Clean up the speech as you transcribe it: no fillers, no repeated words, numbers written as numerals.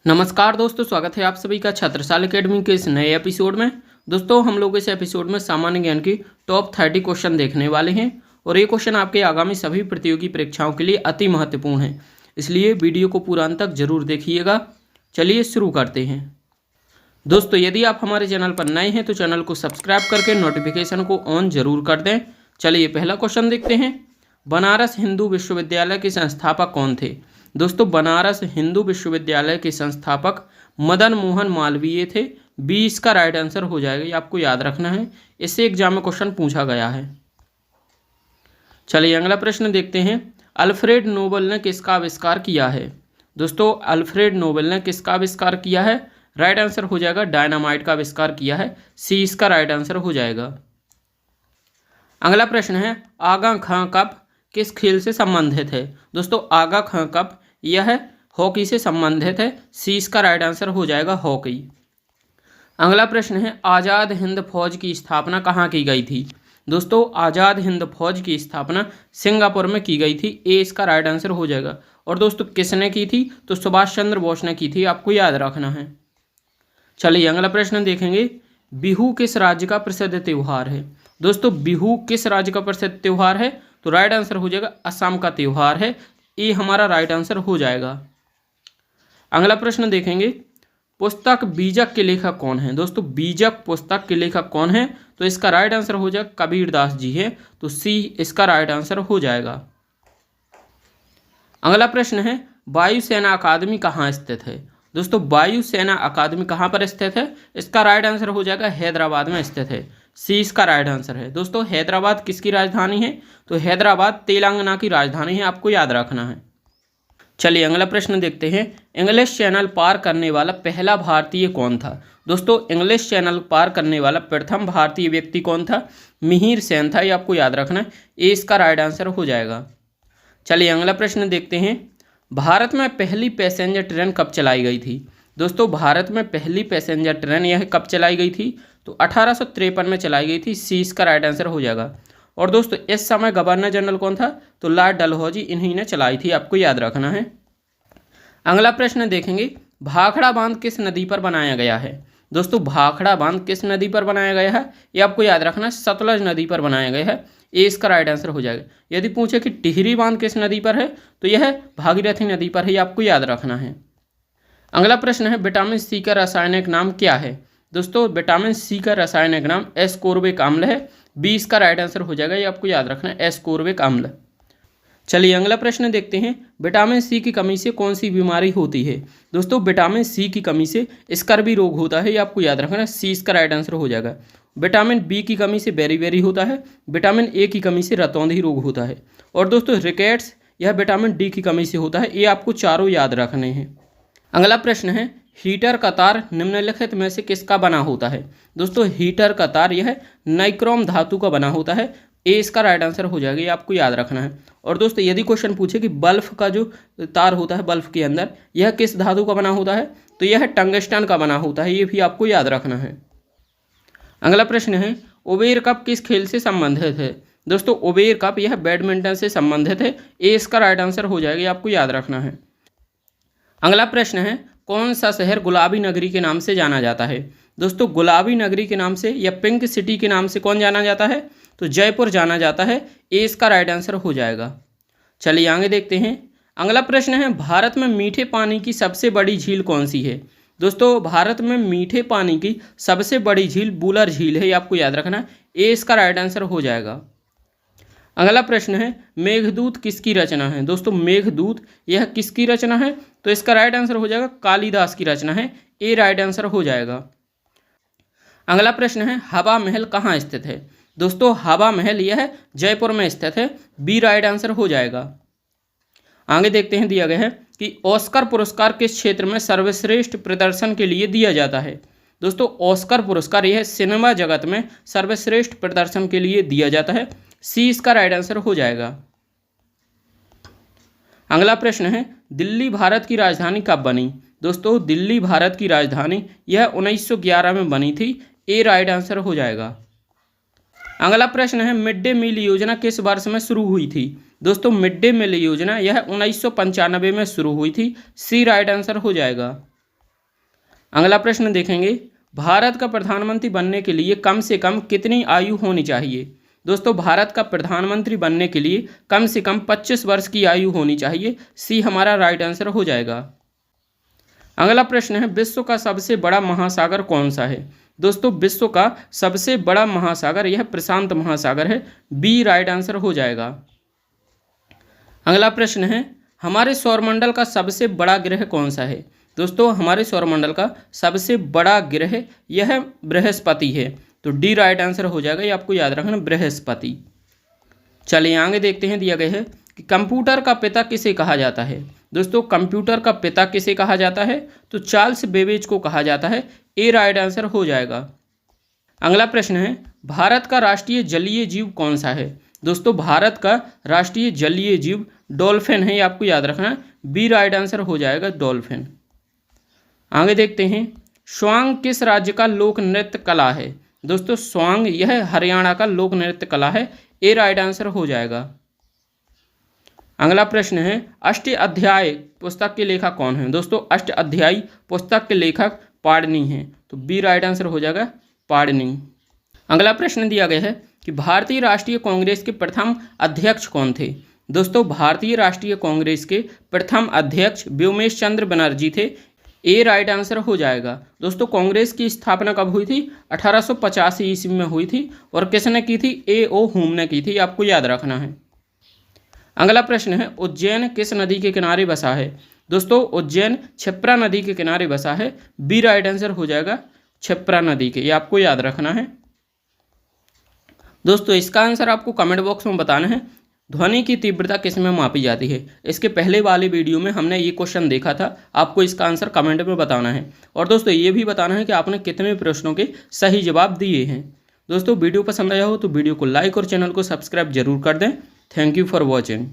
नमस्कार दोस्तों, स्वागत है आप सभी का छात्रसाल एकेडमी के इस नए एपिसोड में। दोस्तों हम लोग इस एपिसोड में सामान्य ज्ञान की टॉप 30 क्वेश्चन देखने वाले हैं और ये क्वेश्चन आपके आगामी सभी प्रतियोगी परीक्षाओं के लिए अति महत्वपूर्ण है, इसलिए वीडियो को पूरा अंत तक जरूर देखिएगा। चलिए शुरू करते हैं। दोस्तों यदि आप हमारे चैनल पर नए हैं तो चैनल को सब्सक्राइब करके नोटिफिकेशन को ऑन जरूर कर दें। चलिए पहला क्वेश्चन देखते हैं। बनारस हिंदू विश्वविद्यालय के संस्थापक कौन थे? दोस्तों बनारस हिंदू विश्वविद्यालय के संस्थापक मदन मोहन मालवीय थे। बी इसका राइट आंसर हो जाएगा, ये आपको याद रखना है, इससे एग्जाम में क्वेश्चन पूछा गया है। चलिए अगला प्रश्न देखते हैं। अल्फ्रेड नोबेल ने किसका आविष्कार किया है? दोस्तों अल्फ्रेड नोबेल ने किसका आविष्कार किया है? राइट आंसर हो जाएगा डायनामाइट का आविष्कार किया है। सी इसका राइट आंसर हो जाएगा। अगला प्रश्न है आगा खां कप किस खेल से संबंधित है? दोस्तों आगा खां कप यह हॉकी से संबंधित है। सी इसका राइट आंसर हो जाएगा हॉकी। अगला प्रश्न है आज़ाद हिंद फौज की स्थापना कहाँ की गई थी? दोस्तों आज़ाद हिंद फौज की स्थापना सिंगापुर में की गई थी। ए इसका राइट आंसर हो जाएगा। और दोस्तों किसने की थी? तो सुभाष चंद्र बोस ने की थी, आपको याद रखना है। चलिए अगला प्रश्न देखेंगे। बिहू किस राज्य का प्रसिद्ध त्यौहार है? दोस्तों बिहू किस राज्य का प्रसिद्ध त्यौहार है? तो राइट आंसर हो जाएगा असम का त्यौहार है। ये हमारा राइट आंसर हो जाएगा। अगला प्रश्न देखेंगे। पुस्तक बीजक के लेखक कौन है? दोस्तों बीजक पुस्तक के लेखक कौन है? तो इसका राइट आंसर हो जाएगा कबीर दास जी है। तो सी इसका राइट आंसर हो जाएगा। अगला प्रश्न है वायुसेना अकादमी कहाँ स्थित है? दोस्तों वायुसेना अकादमी कहाँ पर स्थित है? इसका राइट आंसर हो जाएगा हैदराबाद में स्थित है। सी इसका राइट आंसर है। दोस्तों हैदराबाद किसकी राजधानी है? तो हैदराबाद तेलंगाना की राजधानी है, आपको याद रखना है। चलिए अगला प्रश्न देखते हैं। इंग्लिश चैनल पार करने वाला पहला भारतीय कौन था? दोस्तों इंग्लिश चैनल पार करने वाला प्रथम भारतीय व्यक्ति कौन था? मिहिर सेन था, ये आपको याद रखना है। ए इसका राइट आंसर हो जाएगा। चलिए अगला प्रश्न देखते हैं। भारत में पहली पैसेंजर ट्रेन कब चलाई गई थी? दोस्तों भारत में पहली पैसेंजर ट्रेन यह कब चलाई गई थी? तो 1853 में चलाई गई थी। सी इसका राइट आंसर हो जाएगा। और दोस्तों इस समय गवर्नर जनरल कौन था? तो लॉर्ड डलहौजी, इन्हीं ने चलाई थी, आपको याद रखना है। अगला प्रश्न देखेंगे। भाखड़ा बांध किस नदी पर बनाया गया है? दोस्तों भाखड़ा बांध किस नदी पर बनाया गया है? ये आपको याद रखना है, सतलज नदी पर बनाया गया है। ए इसका राइट आंसर हो जाएगा। यदि पूछे कि टिहरी बांध किस नदी पर है तो यह भागीरथी नदी पर है, ये आपको याद रखना है। अगला प्रश्न है विटामिन सी का रासायनिक नाम क्या है? दोस्तों विटामिन सी का रासायनिक नाम एस्कोर्बिक अम्ल है। बी इसका राइट आंसर हो जाएगा, ये आपको याद रखना है, एस्कोर्बिक अम्ल। चलिए अगला प्रश्न देखते हैं। विटामिन सी की कमी से कौन सी बीमारी होती है? दोस्तों विटामिन सी की कमी से स्कर्वी रोग होता है, ये आपको याद रखना है। सी इसका राइट आंसर हो जाएगा। विटामिन बी की कमी से बेरी होता है। विटामिन ए की कमी से रतौंधी रोग होता है। और दोस्तों रिकेट्स यह विटामिन डी की कमी से होता है। ये आपको चारों याद रखने हैं। अगला प्रश्न है हीटर का तार निम्नलिखित में से किसका बना होता है? दोस्तों हीटर का तार यह नाइक्रोम धातु का बना होता है। ए इसका राइट आंसर हो जाएगा, ये आपको याद रखना है। और दोस्तों यदि क्वेश्चन पूछे कि बल्ब का जो तार होता है बल्ब के अंदर यह किस धातु का बना होता है तो यह टंगस्टन का बना होता है, ये भी आपको याद रखना है। अगला प्रश्न है उबेर कप किस खेल से संबंधित है? दोस्तों उबेर कप यह बैडमिंटन से संबंधित है। ए इसका राइट आंसर हो जाएगा, ये आपको याद रखना है। अगला प्रश्न है कौन सा शहर गुलाबी नगरी के नाम से जाना जाता है? दोस्तों गुलाबी नगरी के नाम से या पिंक सिटी के नाम से कौन जाना जाता है? तो जयपुर जाना जाता है। ए इसका राइट आंसर हो जाएगा। चलिए आगे देखते हैं। अगला प्रश्न है भारत में मीठे पानी की सबसे बड़ी झील कौन सी है? दोस्तों भारत में मीठे पानी की सबसे बड़ी झील वुलर झील है, ये आपको याद रखना है। ए इसका राइट आंसर हो जाएगा। अगला प्रश्न है मेघदूत किसकी रचना है? दोस्तों मेघदूत यह किसकी रचना है? तो इसका राइट आंसर हो जाएगा कालिदास की रचना है। ए राइट आंसर हो जाएगा। अगला प्रश्न है हवा महल कहाँ स्थित है? दोस्तों हवा महल यह जयपुर में स्थित है। बी राइट आंसर हो जाएगा। आगे देखते हैं दिया गया है कि ऑस्कर पुरस्कार किस क्षेत्र में सर्वश्रेष्ठ प्रदर्शन के लिए दिया जाता है? दोस्तों ऑस्कर पुरस्कार यह सिनेमा जगत में सर्वश्रेष्ठ प्रदर्शन के लिए दिया जाता है। सी इसका राइट आंसर हो जाएगा। अगला प्रश्न है दिल्ली भारत की राजधानी कब बनी? दोस्तों दिल्ली भारत की राजधानी यह 1911 में बनी थी। ए राइट आंसर हो जाएगा। अगला प्रश्न है मिड डे मील योजना किस वर्ष में शुरू हुई थी? दोस्तों मिड डे मील योजना यह 1995 में शुरू हुई थी। सी राइट आंसर हो जाएगा। अगला प्रश्न देखेंगे, भारत का प्रधानमंत्री बनने के लिए कम से कम कितनी आयु होनी चाहिए। दोस्तों भारत का प्रधानमंत्री बनने के लिए कम से कम 25 वर्ष की आयु होनी चाहिए। सी हमारा राइट आंसर हो जाएगा। अगला प्रश्न है, विश्व का सबसे बड़ा महासागर कौन सा है। दोस्तों विश्व का सबसे बड़ा महासागर यह प्रशांत महासागर है। बी राइट आंसर हो जाएगा। अगला प्रश्न है, हमारे सौरमंडल का सबसे बड़ा ग्रह कौन सा है। दोस्तों हमारे सौरमंडल का सबसे बड़ा ग्रह यह बृहस्पति है। तो डी राइट आंसर हो जाएगा, ये आपको याद रखना, बृहस्पति। चलिए आगे देखते हैं, दिया गया है कि कंप्यूटर का पिता किसे कहा जाता है। दोस्तों कंप्यूटर का पिता किसे कहा जाता है, तो चार्ल्स बेबेज को कहा जाता है। ए राइट आंसर हो जाएगा। अगला प्रश्न है, भारत का राष्ट्रीय जलीय जीव कौन सा है। दोस्तों भारत का राष्ट्रीय जलीय जीव डॉल्फिन है, ये आपको याद रखना। बी राइट आंसर हो जाएगा, डॉल्फिन। आगे देखते हैं, स्वांग किस राज्य का लोक नृत्य कला है। दोस्तों स्वांग यह हरियाणा का लोक नृत्य कला है। ए राइट आंसर हो जाएगा। अगला प्रश्न है, अष्ट अध्याय पुस्तक के लेखक कौन है। दोस्तों अष्ट अध्यायी पुस्तक के लेखक पाणिनि हैं। तो बी राइट आंसर हो जाएगा, पाणिनि। अगला प्रश्न दिया गया है कि भारतीय राष्ट्रीय कांग्रेस के प्रथम अध्यक्ष कौन थे। दोस्तों भारतीय राष्ट्रीय कांग्रेस के प्रथम अध्यक्ष व्योमेश चंद्र बनर्जी थे। ए राइट आंसर हो जाएगा। दोस्तों कांग्रेस की स्थापना कब हुई थी, 1885 ईस्वी में हुई थी। और किसने की थी, ए ओ हुम ने की थी, आपको याद रखना है। अगला प्रश्न है, उज्जैन किस नदी के किनारे बसा है। दोस्तों उज्जैन क्षिप्रा नदी के किनारे बसा है। बी राइट आंसर हो जाएगा, क्षिप्रा नदी के, ये आपको याद रखना है। दोस्तों इसका आंसर आपको कमेंट बॉक्स में बताना है। ध्वनि की तीव्रता किस में मापी जाती है। इसके पहले वाले वीडियो में हमने ये क्वेश्चन देखा था, आपको इसका आंसर कमेंट में बताना है। और दोस्तों ये भी बताना है कि आपने कितने प्रश्नों के सही जवाब दिए हैं। दोस्तों वीडियो पसंद आया हो तो वीडियो को लाइक और चैनल को सब्सक्राइब जरूर कर दें। Thank you for watching.